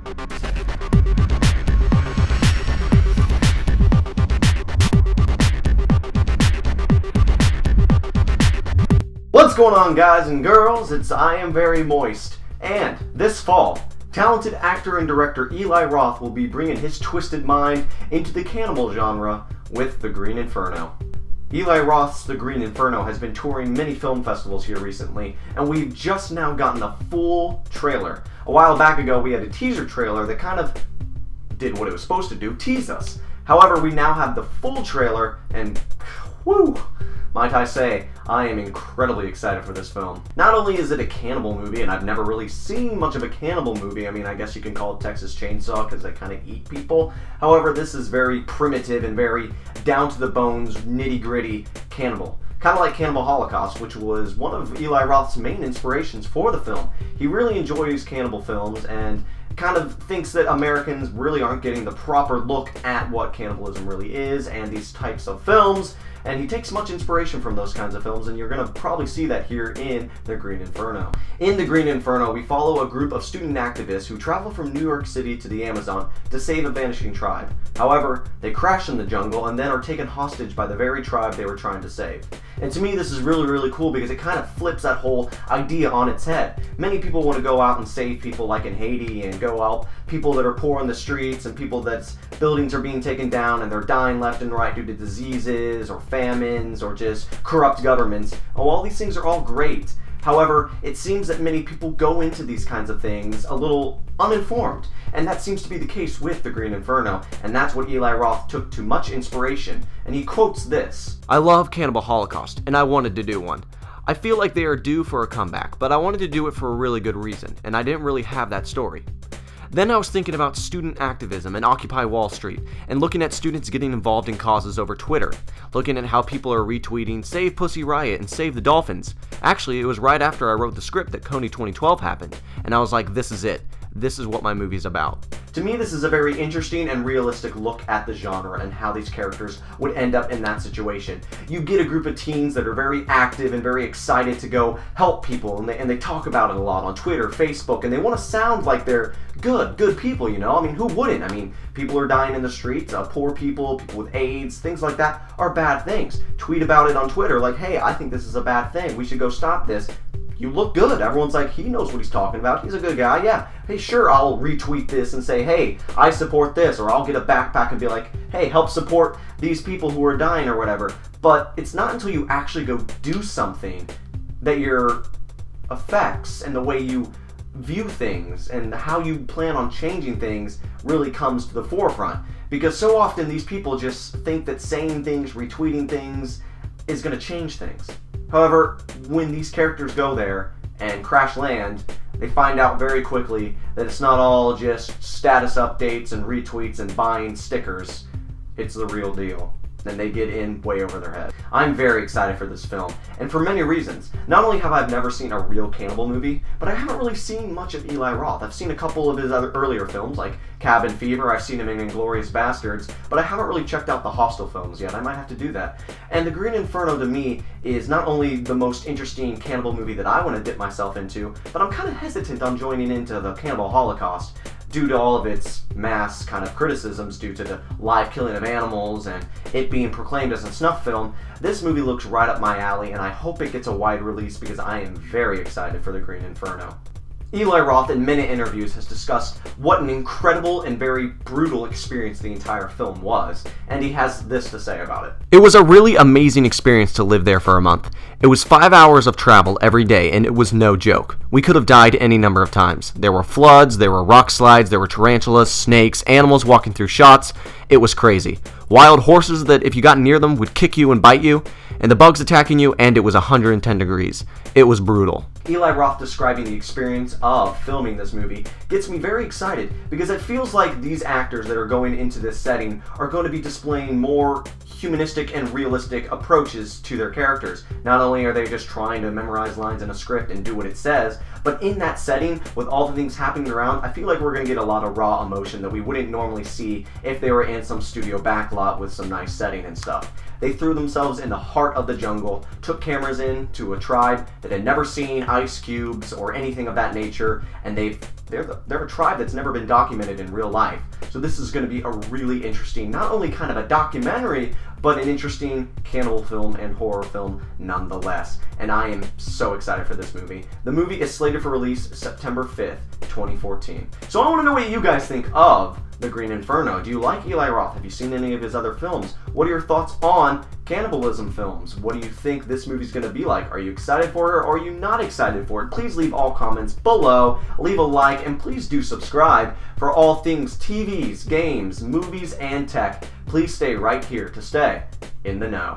What's going on, guys and girls? It's IAmVeryMoist, and this fall, talented actor and director Eli Roth will be bringing his twisted mind into the cannibal genre with The Green Inferno. Eli Roth's The Green Inferno has been touring many film festivals here recently, and we've just now gotten a full trailer. A while back ago, we had a teaser trailer that kind of did what it was supposed to do, tease us. However, we now have the full trailer, and whew, might I say, I am incredibly excited for this film. Not only is it a cannibal movie, and I've never really seen much of a cannibal movie. I mean, I guess you can call it Texas Chainsaw because they kind of eat people. However, this is very primitive and very down-to-the-bones, nitty-gritty cannibal. Kind of like Cannibal Holocaust, which was one of Eli Roth's main inspirations for the film. He really enjoys cannibal films and kind of thinks that Americans really aren't getting the proper look at what cannibalism really is and these types of films. And he takes much inspiration from those kinds of films, and you're going to probably see that here in The Green Inferno. In The Green Inferno, we follow a group of student activists who travel from New York City to the Amazon to save a vanishing tribe. However, they crash in the jungle and then are taken hostage by the very tribe they were trying to save. And to me, this is really, really cool because it kind of flips that whole idea on its head. Many people want to go out and save people like in Haiti and go out people that are poor on the streets and people that's buildings are being taken down and they're dying left and right due to diseases or famines or just corrupt governments. Oh, all these things are all great. However, it seems that many people go into these kinds of things a little uninformed, and that seems to be the case with The Green Inferno, and that's what Eli Roth took to much inspiration, and he quotes this: "I love Cannibal Holocaust, and I wanted to do one. I feel like they are due for a comeback, but I wanted to do it for a really good reason, and I didn't really have that story. Then I was thinking about student activism and Occupy Wall Street, and looking at students getting involved in causes over Twitter, looking at how people are retweeting Save Pussy Riot and Save the Dolphins. Actually, it was right after I wrote the script that Coney 2012 happened, and I was like, this is it. This is what my movie's about." To me, this is a very interesting and realistic look at the genre and how these characters would end up in that situation. You get a group of teens that are very active and very excited to go help people, and they talk about it a lot on Twitter, Facebook, and they want to sound like they're good people, you know? I mean, who wouldn't? I mean, people are dying in the streets, poor people, people with AIDS, things like that are bad things. Tweet about it on Twitter like, hey, I think this is a bad thing, we should go stop this. You look good. Everyone's like, he knows what he's talking about. He's a good guy. Yeah. Hey, sure, I'll retweet this and say, hey, I support this. Or I'll get a backpack and be like, hey, help support these people who are dying or whatever. But it's not until you actually go do something that your effects and the way you view things and how you plan on changing things really comes to the forefront. Because so often these people just think that saying things, retweeting things is going to change things. However, when these characters go there and crash land, they find out very quickly that it's not all just status updates and retweets and buying stickers. It's the real deal. And they get in way over their head. I'm very excited for this film, and for many reasons. Not only have I never seen a real cannibal movie, but I haven't really seen much of Eli Roth. I've seen a couple of his other earlier films, like Cabin Fever. I've seen him in Inglourious Basterds, but I haven't really checked out the Hostel films yet. I might have to do that. And The Green Inferno, to me, is not only the most interesting cannibal movie that I want to dip myself into, but I'm kind of hesitant on joining into the Cannibal Holocaust due to all of its mass kind of criticisms due to the live killing of animals and it being proclaimed as a snuff film. This movie looks right up my alley, and I hope it gets a wide release because I am very excited for The Green Inferno. Eli Roth in many interviews has discussed what an incredible and very brutal experience the entire film was, and he has this to say about it. "It was a really amazing experience to live there for a month. It was 5 hours of travel every day, and it was no joke. We could have died any number of times. There were floods, there were rock slides, there were tarantulas, snakes, animals walking through shots. It was crazy. Wild horses that if you got near them would kick you and bite you, and the bugs attacking you, and it was 110 degrees. It was brutal." Eli Roth describing the experience of filming this movie gets me very excited because it feels like these actors that are going into this setting are going to be displaying more humanistic and realistic approaches to their characters. Not only are they just trying to memorize lines in a script and do what it says, but in that setting, with all the things happening around, I feel like we're going to get a lot of raw emotion that we wouldn't normally see if they were in some studio backlot with some nice setting and stuff. They threw themselves in the heart of the jungle, took cameras in to a tribe that had never seen ice cubes or anything of that nature, and they're a tribe that's never been documented in real life. So this is going to be a really interesting, not only kind of a documentary, but an interesting cannibal film and horror film nonetheless. And I am so excited for this movie. The movie is slated for release September 5th, 2014. So I want to know what you guys think of The Green Inferno. Do you like Eli Roth? Have you seen any of his other films? What are your thoughts on cannibalism films? What do you think this movie's going to be like? Are you excited for it or are you not excited for it? Please leave all comments below, leave a like, and please do subscribe for all things TVs, games, movies, and tech. Please stay right here to stay in the know.